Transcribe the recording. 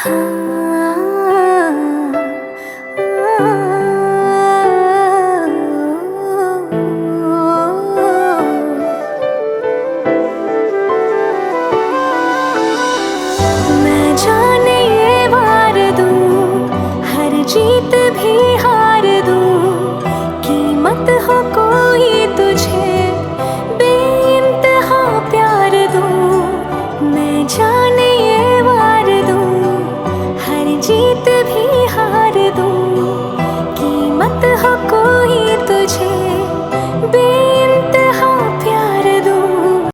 मैं जाने ये वार दूं, हर जीत भी हार दूं, कीमत हो कोई तुझे बेइंतहा प्यार दूं। मैं जाने ये वार दूं, हर जीत भी